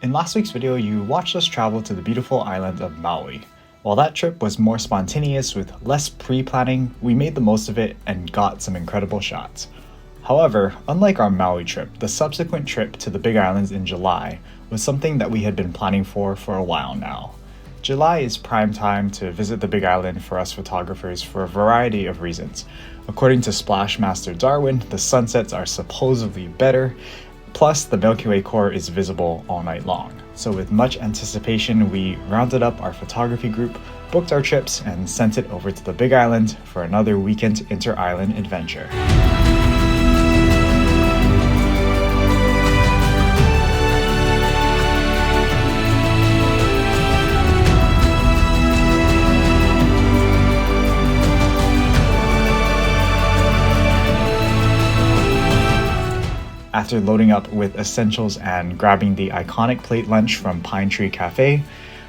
In last week's video, you watched us travel to the beautiful island of Maui. While that trip was more spontaneous with less pre-planning, we made the most of it and got some incredible shots. However, unlike our Maui trip, the subsequent trip to the Big Islands in July was something that we had been planning for a while now. July is prime time to visit the Big Island for us photographers for a variety of reasons. According to Splash Master Darwin, the sunsets are supposedly better, plus the Milky Way core is visible all night long. So with much anticipation, we rounded up our photography group, booked our trips, and sent it over to the Big Island for another weekend inter-island adventure. After loading up with essentials and grabbing the iconic plate lunch from Pine Tree Cafe,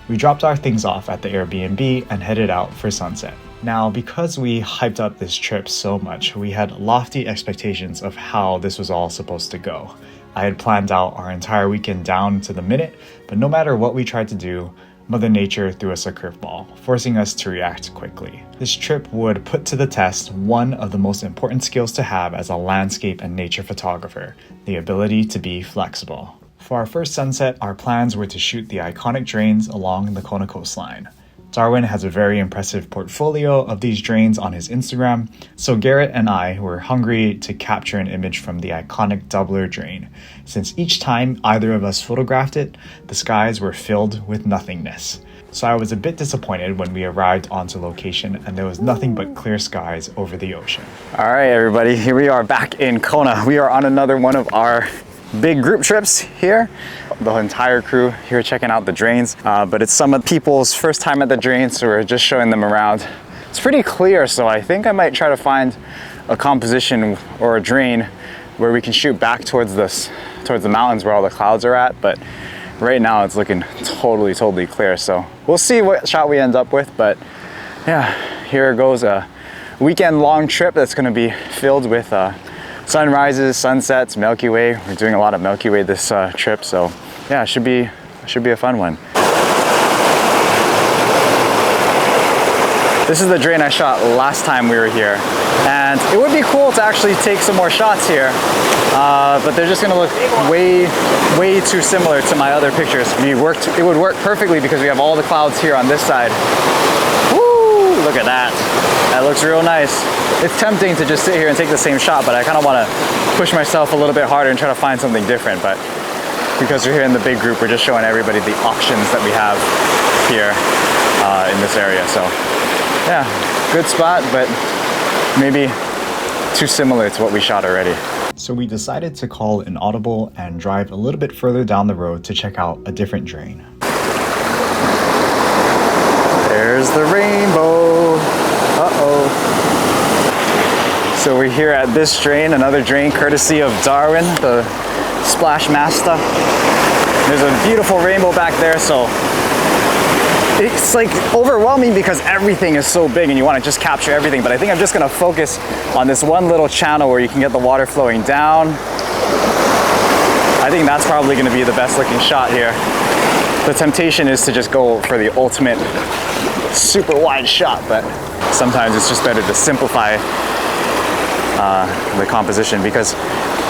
we dropped our things off at the Airbnb and headed out for sunset. Now, because we hyped up this trip so much, we had lofty expectations of how this was all supposed to go. I had planned out our entire weekend down to the minute, but no matter what we tried to do, Mother Nature threw us a curveball, forcing us to react quickly. This trip would put to the test one of the most important skills to have as a landscape and nature photographer, the ability to be flexible. For our first sunset, our plans were to shoot the iconic drains along the Kona coastline. Darwin has a very impressive portfolio of these drains on his Instagram, so Garrett and I were hungry to capture an image from the iconic Doubler drain, since each time either of us photographed it, the skies were filled with nothingness. So I was a bit disappointed when we arrived onto location and there was nothing but clear skies over the ocean. All right, everybody, here we are back in Kona. We are on another one of our big group trips here. The entire crew here checking out the drains, but it's some of the people's first time at the drains, so we're just showing them around. It's pretty clear, so I think I might try to find a composition or a drain where we can shoot back towards the mountains where all the clouds are at, but right now it's looking totally clear, so we'll see what shot we end up with. But yeah, here goes a weekend-long trip that's going to be filled with sunrises, sunsets, Milky Way. We're doing a lot of Milky Way this trip, so yeah, it should be a fun one. This is the drain I shot last time we were here, and it would be cool to actually take some more shots here, but they're just gonna look way too similar to my other pictures. It would work perfectly because we have all the clouds here on this side. Woo! Look at that. That looks real nice. It's tempting to just sit here and take the same shot, but I kind of want to push myself a little bit harder and try to find something different. But because we're here in the big group, we're just showing everybody the options that we have here in this area. So yeah, good spot, but maybe too similar to what we shot already. So we decided to call an audible and drive a little bit further down the road to check out a different drain. There's the rainbow. Uh-oh. So we're here at this drain, another drain courtesy of Darwin, the Splash Master. There's a beautiful rainbow back there, so it's like overwhelming because everything is so big and you want to just capture everything. But I think I'm just going to focus on this one little channel where you can get the water flowing down. I think that's probably going to be the best looking shot here. The temptation is to just go for the ultimate super wide shot, but sometimes it's just better to simplify the composition, because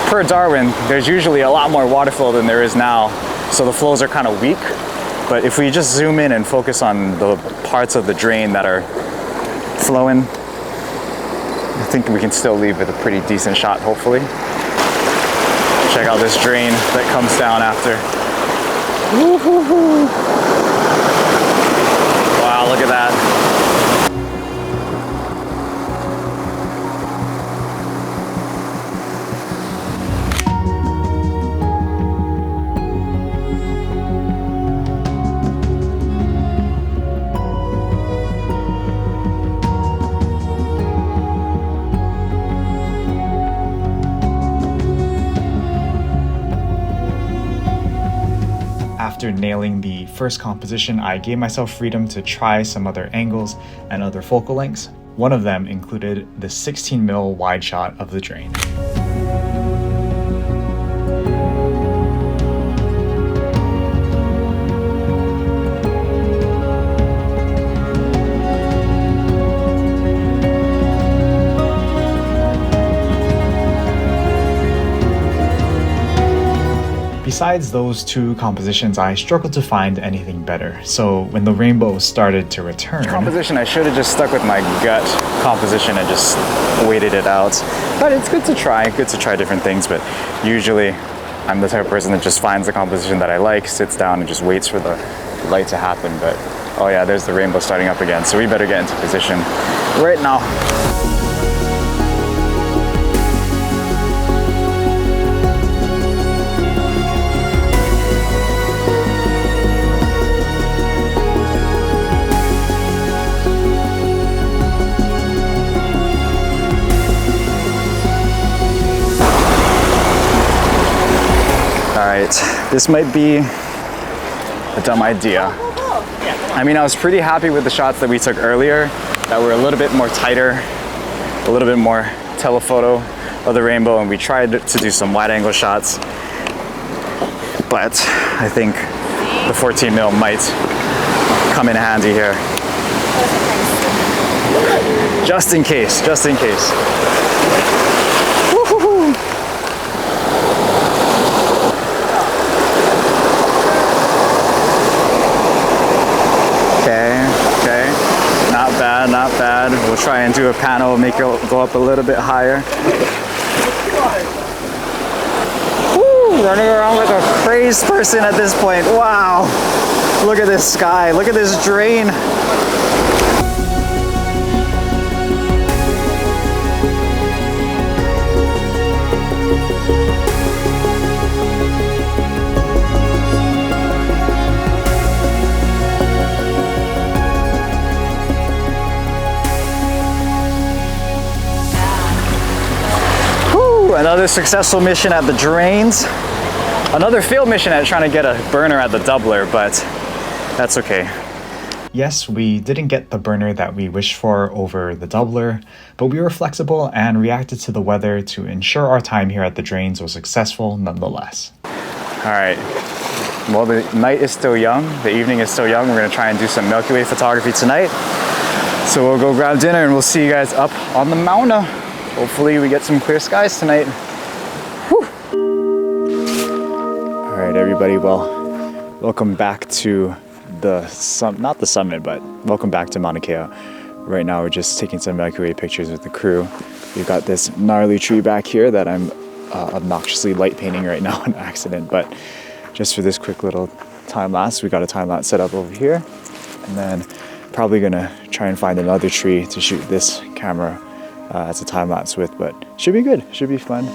per Darwin, there's usually a lot more water flow than there is now, so the flows are kind of weak. But if we just zoom in and focus on the parts of the drain that are flowing, I think we can still leave with a pretty decent shot, hopefully. Check out this drain that comes down after. Woo-hoo-hoo. Wow, look at that. After nailing the first composition, I gave myself freedom to try some other angles and other focal lengths. One of them included the 16mm wide shot of the drain. Besides those two compositions, I struggled to find anything better. So when the rainbow started to return... Composition, I should have just stuck with my gut composition and just waited it out. But it's good to try different things, but usually I'm the type of person that just finds the composition that I like, sits down and just waits for the light to happen. But oh yeah, there's the rainbow starting up again, so we better get into position right now. Alright, this might be a dumb idea. I mean, I was pretty happy with the shots that we took earlier that were a little bit more tighter, a little bit more telephoto of the rainbow, and we tried to do some wide angle shots. But I think the 14mm might come in handy here. Just in case, just in case. Woo-hoo-hoo. Okay, not bad. We'll try and do a panel, make it go up a little bit higher. Woo, running around like a crazed person at this point. Wow, look at this sky, look at this drain. Another successful mission at the drains. Another failed mission at trying to get a burner at the doubler, but that's okay. Yes, we didn't get the burner that we wished for over the doubler, but we were flexible and reacted to the weather to ensure our time here at the drains was successful nonetheless. All right, well, the night is still young, the evening is still young. We're gonna try and do some Milky Way photography tonight. So we'll go grab dinner and we'll see you guys up on the Mauna. Hopefully we get some clear skies tonight. Whew. All right, everybody, well, welcome back to not the summit, but welcome back to Mauna Kea. Right now we're just taking some Milky Way pictures with the crew. We've got this gnarly tree back here that I'm obnoxiously light painting right now on accident, but just for this quick little time lapse, we got a time lapse set up over here, and then probably gonna try and find another tree to shoot this camera as a time lapse with, but should be good, should be fun.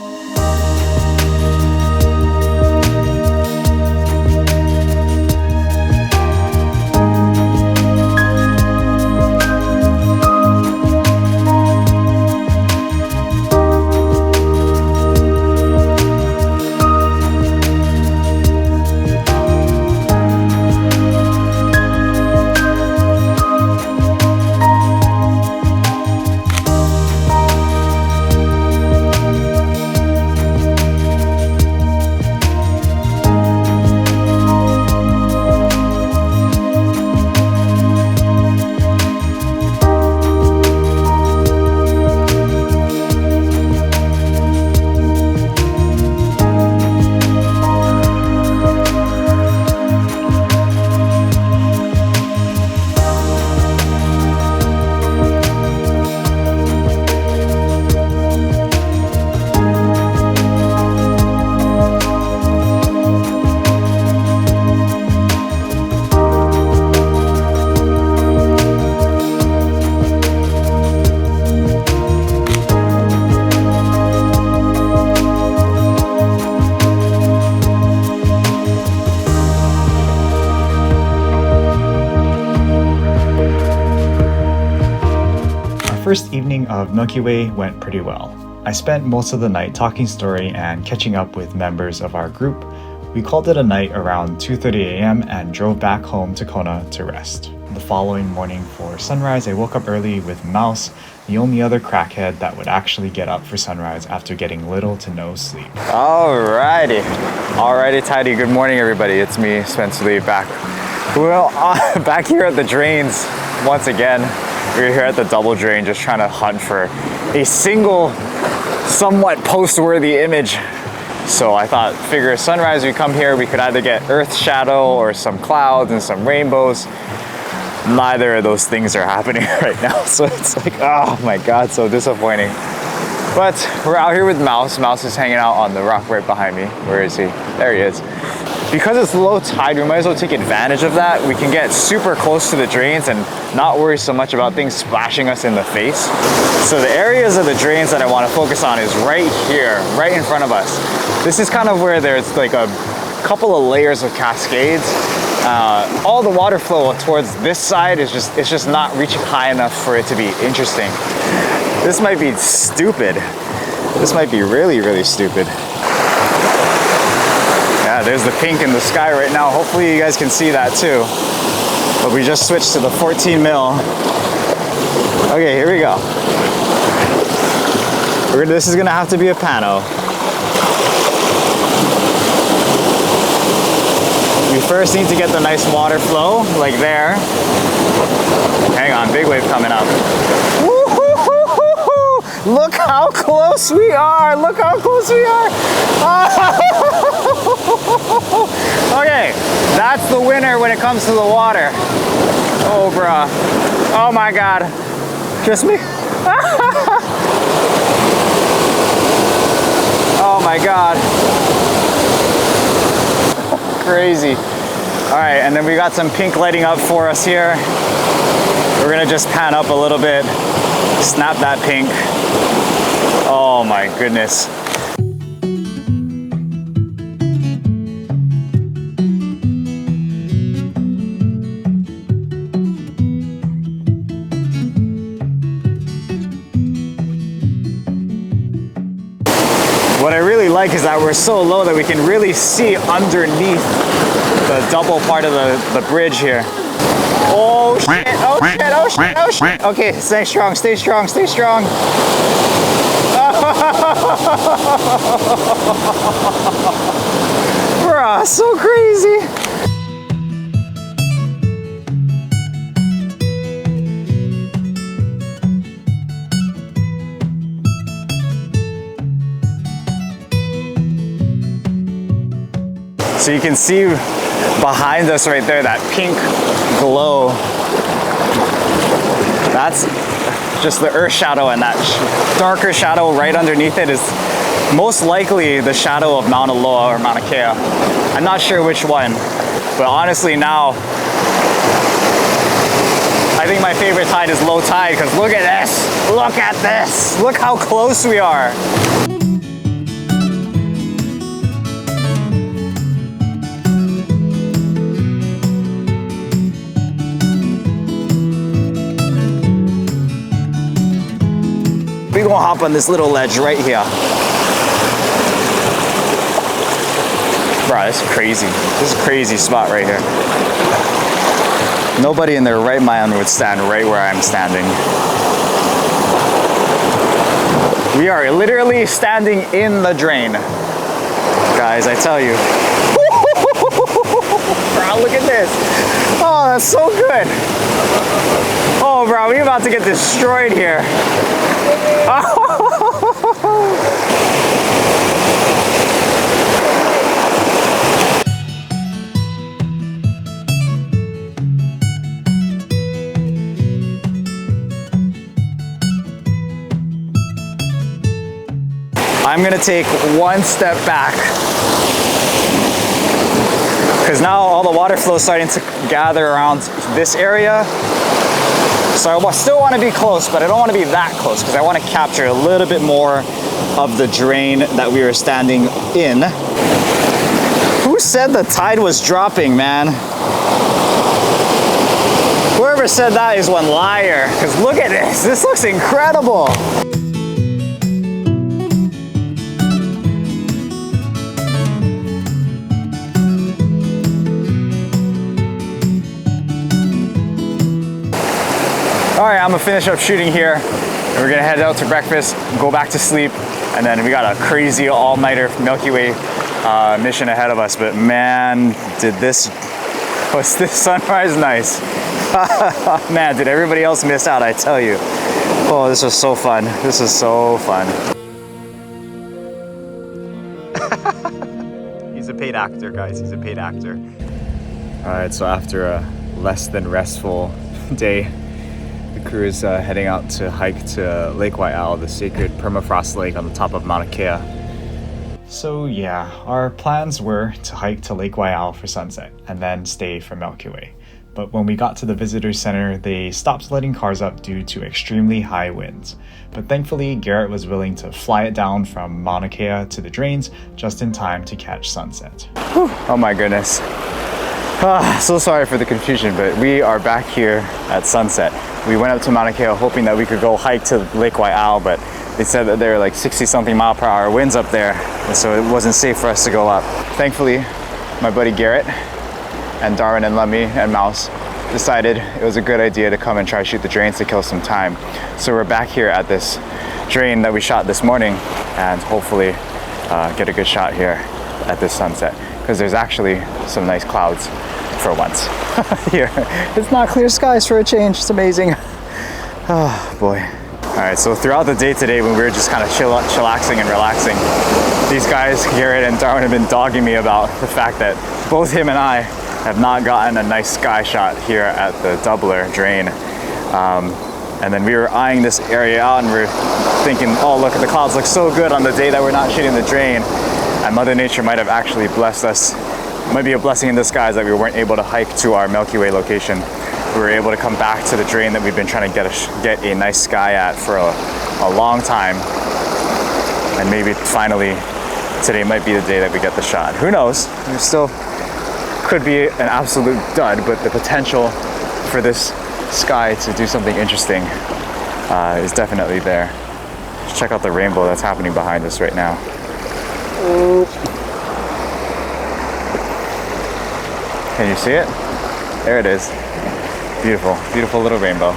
First evening of Milky Way went pretty well. I spent most of the night talking story and catching up with members of our group. We called it a night around 2:30 a.m. and drove back home to Kona to rest. The following morning for sunrise, I woke up early with Mouse, the only other crackhead that would actually get up for sunrise after getting little to no sleep. Alrighty, tidy. Good morning, everybody. It's me, Spencer Lee, back. Well, back here at the drains once again. We're here at the double drain, just trying to hunt for a single, somewhat post-worthy image. So I thought, figure sunrise, we come here, we could either get earth shadow or some clouds and some rainbows. Neither of those things are happening right now. So it's like, oh my God, so disappointing. But we're out here with Mouse. Mouse is hanging out on the rock right behind me. Where is he? There he is. Because it's low tide, we might as well take advantage of that. We can get super close to the drains and not worry so much about things splashing us in the face. So the areas of the drains that I want to focus on is right here, right in front of us. This is kind of where there's like a couple of layers of cascades. All the water flow towards this side is just not reaching high enough for it to be interesting. This might be stupid. This might be really, really stupid. Yeah, there's the pink in the sky right now. Hopefully you guys can see that too. But we just switched to the 14 mil. Okay, here we go. This is gonna have to be a pano. We first need to get the nice water flow, like there. Hang on, big wave coming up. Woo-hoo-hoo-hoo-hoo! Look how close we are! Look how close we are! Okay, that's the winner when it comes to the water. Oh, bruh. Oh my God. Just me? Oh my God. Crazy. All right, and then we got some pink lighting up for us here. We're gonna just pan up a little bit, snap that pink. Oh my goodness. What I really like is that we're so low that we can really see underneath the double part of the bridge here. Oh shit, oh shit, oh shit, oh shit. Okay, stay strong, stay strong, stay strong. Bruh, so crazy. So you can see behind us right there, that pink glow. That's just the earth shadow, and that darker shadow right underneath it is most likely the shadow of Mauna Loa or Mauna Kea. I'm not sure which one, but honestly now, I think my favorite tide is low tide, because look at this, look at this, look how close we are. We're gonna hop on this little ledge right here. Bro, this is crazy. This is a crazy spot right here. Nobody in their right mind would stand right where I'm standing. We are literally standing in the drain. Guys, I tell you. Bro, look at this. Oh, that's so good. Oh, bro, we're about to get destroyed here. I'm gonna take one step back, because now all the water flow is starting to gather around this area. So I still want to be close, but I don't want to be that close, because I want to capture a little bit more of the drain that we were standing in. Who said the tide was dropping, man? Whoever said that is one liar, because look at this. This looks incredible. All right, I'm gonna finish up shooting here, and we're gonna head out to breakfast, go back to sleep, and then we got a crazy all-nighter Milky Way mission ahead of us. But man, was this sunrise nice? Man, did everybody else miss out, I tell you. Oh, this was so fun. This is so fun. actor, guys. He's a paid actor. Alright, so after a less than restful day, the crew is heading out to hike to Lake Wai'au, the sacred permafrost lake on the top of Mauna Kea. So yeah, our plans were to hike to Lake Wai'au for sunset and then stay for Milky Way. But when we got to the visitor center, they stopped letting cars up due to extremely high winds. But thankfully, Garrett was willing to fly it down from Mauna Kea to the drains just in time to catch sunset. Whew. Oh my goodness. So sorry for the confusion, but we are back here at sunset. We went up to Mauna Kea hoping that we could go hike to Lake Wai'au, but they said that there were like 60-something mile per hour winds up there, and so it wasn't safe for us to go up. Thankfully, my buddy Garrett and Darwin and Lummi and Mouse decided it was a good idea to come and try to shoot the drains to kill some time. So we're back here at this drain that we shot this morning and hopefully get a good shot here at this sunset, because there's actually some nice clouds for once here. It's not clear skies for a change. It's amazing. Oh boy. All right, so throughout the day today, when we were just kind of chillaxing and relaxing, these guys, Garrett and Darwin, have been dogging me about the fact that both him and I have not gotten a nice sky shot here at the Doubler drain. And then we were eyeing this area out and we are thinking, oh look, the clouds look so good on the day that we're not shooting the drain. And Mother Nature might have actually blessed us. It might be a blessing in disguise that we weren't able to hike to our Milky Way location. We were able to come back to the drain that we've been trying to get a nice sky at for a long time. And maybe finally today might be the day that we get the shot. Who knows? We still could be an absolute dud, but the potential for this sky to do something interesting is definitely there. Just check out the rainbow that's happening behind us right now. Can you see it? There it is. Beautiful, beautiful little rainbow.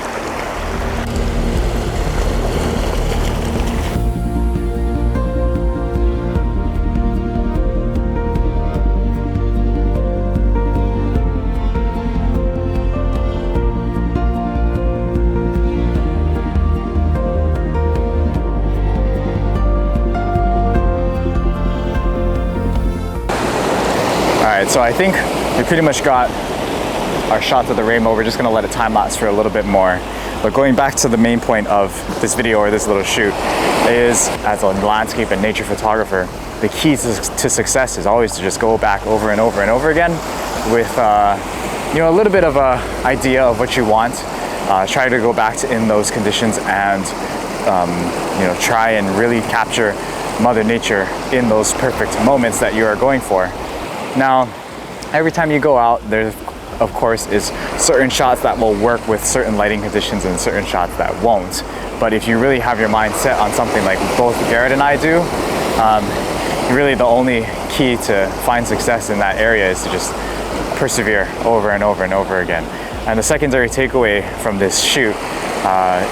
So I think we pretty much got our shots of the rainbow. We're just gonna let it time lapse for a little bit more. But going back to the main point of this video or this little shoot is, as a landscape and nature photographer, the key to success is always to just go back over and over and over again with a little bit of a idea of what you want. Try to go back to in those conditions and try and really capture Mother Nature in those perfect moments that you are going for. Now, every time you go out, there, of course, is certain shots that will work with certain lighting conditions and certain shots that won't. But if you really have your mind set on something like both Garrett and I do, really the only key to find success in that area is to just persevere over and over and over again. And the secondary takeaway from this shoot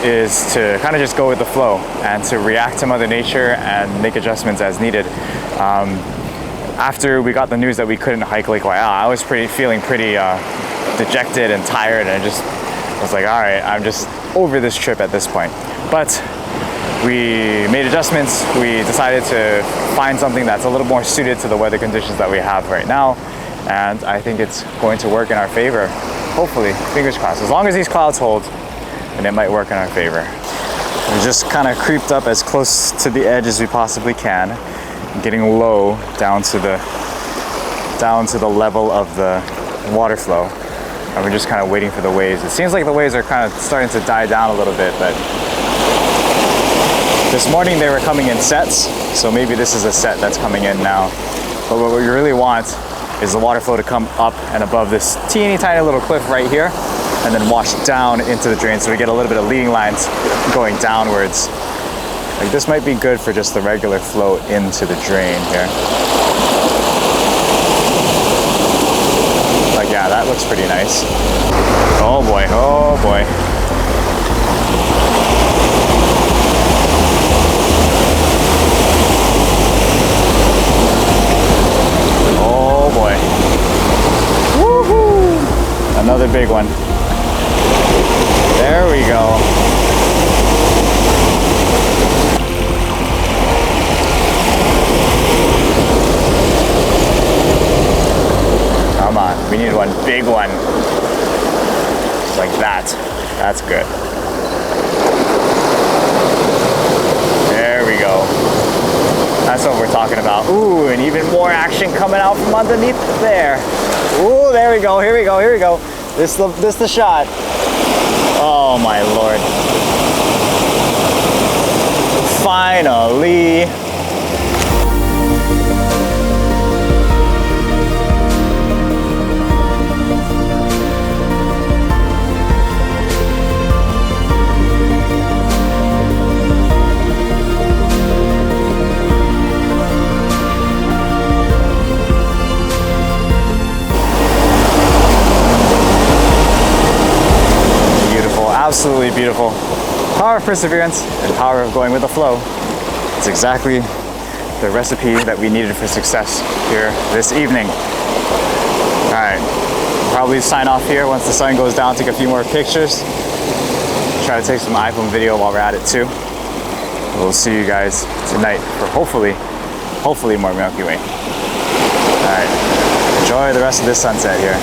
is to kind of just go with the flow and to react to Mother Nature and make adjustments as needed. After we got the news that we couldn't hike Lake Wai'au, I was feeling pretty dejected and tired, and I was like, all right, I'm just over this trip at this point. But we made adjustments. We decided to find something that's a little more suited to the weather conditions that we have right now, and I think it's going to work in our favor. Hopefully, fingers crossed. As long as these clouds hold, then it might work in our favor. We just kind of creeped up as close to the edge as we possibly can, getting low down to the level of the water flow, and we're just kind of waiting for the waves. It seems like the waves are kind of starting to die down a little bit, but this morning they were coming in sets, so maybe this is a set that's coming in now. But what we really want is the water flow to come up and above this teeny tiny little cliff right here, and then wash down into the drain, so we get a little bit of leading lines going downwards. Like, this might be good for just the regular flow into the drain here. Like, yeah, that looks pretty nice. Oh boy, oh boy. Oh boy. Woohoo! Another big one. There we go. We need one big one. Like that. That's good. There we go. That's what we're talking about. Ooh, and even more action coming out from underneath there. Ooh, there we go. Here we go. Here we go. This the shot. Oh my Lord. Finally. Absolutely beautiful. Power of perseverance and power of going with the flow. It's exactly the recipe that we needed for success here this evening. All right, probably sign off here once the sun goes down, take a few more pictures. Try to take some iPhone video while we're at it too. We'll see you guys tonight for hopefully more Milky Way. All right, enjoy the rest of this sunset here.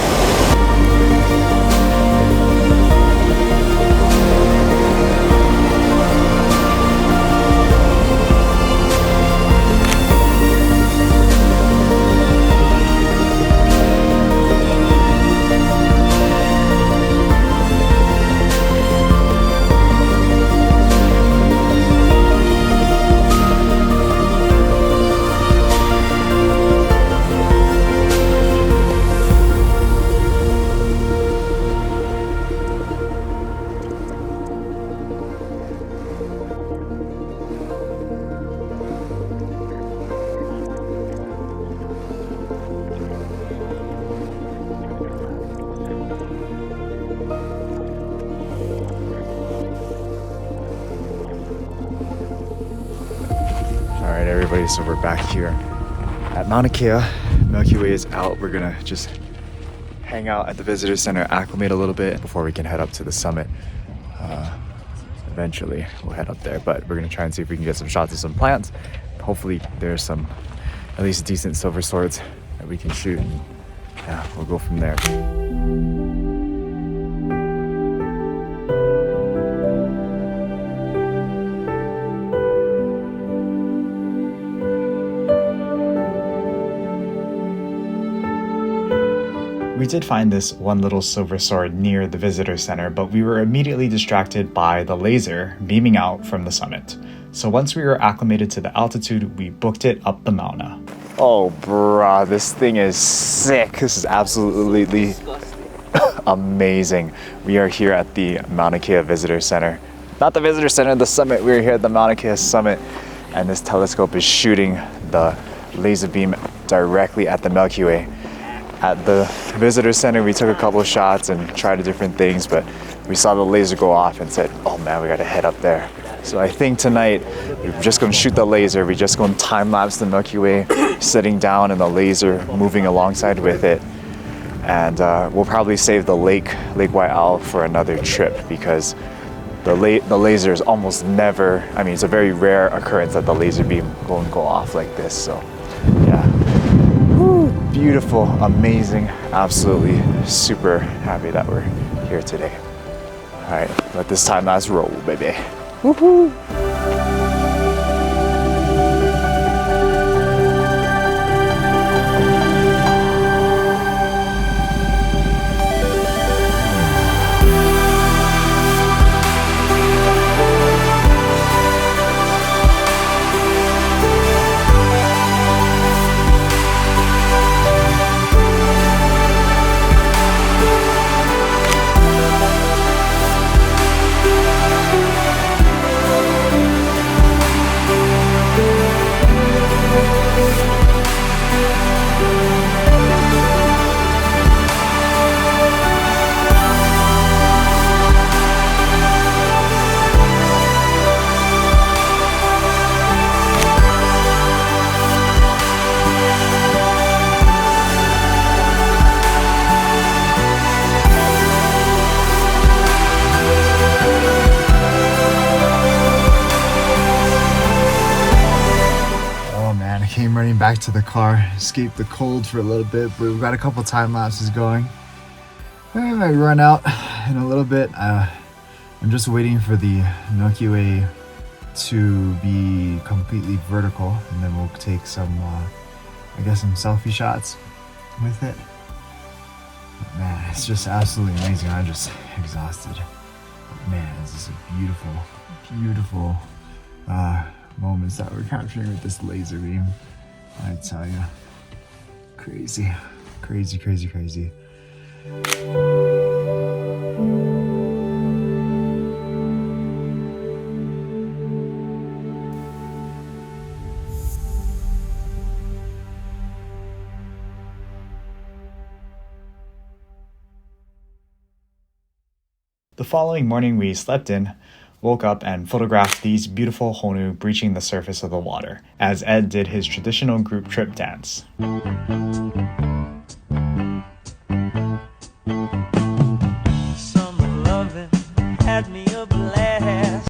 Alright everybody, so we're back here at Mauna Kea. Milky Way is out. We're gonna just hang out at the visitor center, acclimate a little bit before we can head up to the summit. Eventually we'll head up there, but we're gonna try and see if we can get some shots of some plants. Hopefully there's some at least decent silver swords that we can shoot, and yeah, we'll go from there. We did find this one little silver sword near the visitor center, but we were immediately distracted by the laser beaming out from the summit. So once we were acclimated to the altitude, we booked it up the Mauna. Oh bruh, this thing is sick. This is absolutely amazing. We are here at the Mauna Kea Visitor Center. Not the Visitor Center, the summit. We're here at the Mauna Kea summit, and this telescope is shooting the laser beam directly at the Milky Way. At the visitor center, we took a couple of shots and tried different things, but we saw the laser go off and said, oh man, we gotta head up there. So I think tonight we're just gonna shoot the laser. We're just gonna time lapse the Milky Way sitting down and the laser moving alongside with it. And we'll probably save the Lake White Owl for another trip, because the laser is almost never, I mean, it's a very rare occurrence that the laser beam won't go off like this. So yeah. Beautiful, amazing, absolutely super happy that we're here today. All right, let this time lapse roll, baby. Woohoo! back to the car, escape the cold for a little bit, but we've got a couple time lapses going. I might run out in a little bit. I'm just waiting for the Milky Way to be completely vertical, and then we'll take some, some selfie shots with it. But man, it's just absolutely amazing. I'm just exhausted. But man, this is a beautiful, beautiful moments that we're capturing with this laser beam. I tell you, crazy, crazy, crazy, crazy. The following morning we slept in, woke up and photographed these beautiful honu breaching the surface of the water, as Ed did his traditional group trip dance.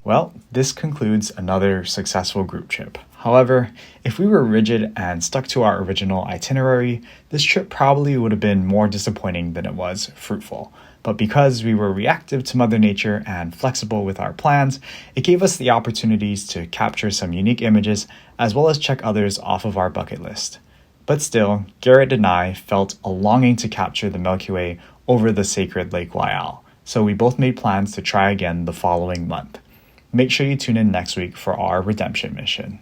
Well, this concludes another successful group trip. However, if we were rigid and stuck to our original itinerary, this trip probably would have been more disappointing than it was fruitful. But because we were reactive to Mother Nature and flexible with our plans, it gave us the opportunities to capture some unique images as well as check others off of our bucket list. But still, Garrett and I felt a longing to capture the Milky Way over the sacred Lake Waiau, so we both made plans to try again the following month. Make sure you tune in next week for our redemption mission.